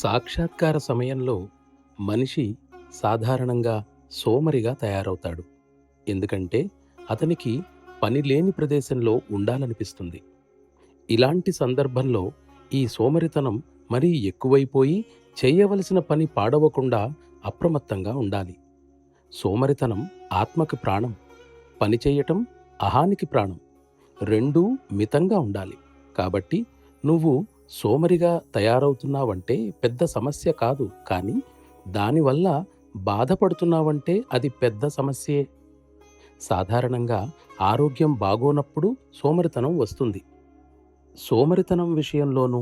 సాక్షాత్కార సమయంలో మనిషి సాధారణంగా సోమరిగా తయారవుతాడు. ఎందుకంటే అతనికి పని లేని ప్రదేశంలో ఉండాలనిపిస్తుంది. ఇలాంటి సందర్భంలో ఈ సోమరితనం మరీ ఎక్కువైపోయి చేయవలసిన పని పాడవకుండా అప్రమత్తంగా ఉండాలి. సోమరితనం ఆత్మకి ప్రాణం, పని చేయటం అహానికి ప్రాణం. రెండూ మితంగా ఉండాలి. కాబట్టి నువ్వు సోమరిగా తయారవుతున్నావంటే పెద్ద సమస్య కాదు, కానీ దానివల్ల బాధపడుతున్నావంటే అది పెద్ద సమస్యే. సాధారణంగా ఆరోగ్యం బాగోనప్పుడు సోమరితనం వస్తుంది. సోమరితనం విషయంలోనూ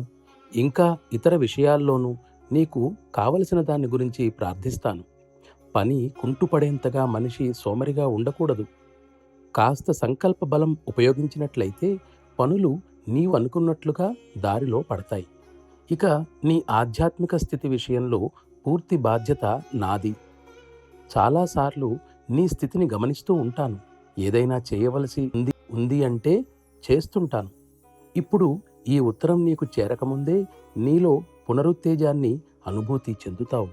ఇంకా ఇతర విషయాల్లోనూ నీకు కావలసిన దాని గురించి ప్రార్థిస్తాను. పని కుంటుపడేంతగా మనిషి సోమరిగా ఉండకూడదు. కాస్త సంకల్ప బలం ఉపయోగించినట్లయితే పనులు నీవు అనుకున్నట్లుగా దారిలో పడతాయి. ఇక నీ ఆధ్యాత్మిక స్థితి విషయంలో పూర్తి బాధ్యత నాది. చాలాసార్లు నీ స్థితిని గమనిస్తూ ఉంటాను. ఏదైనా చేయవలసి ఉంది అంటే చేస్తుంటాను. ఇప్పుడు ఈ ఉత్తరం నీకు చేరకముందే నీలో పునరుత్తేజాన్ని అనుభూతి చెందుతావు.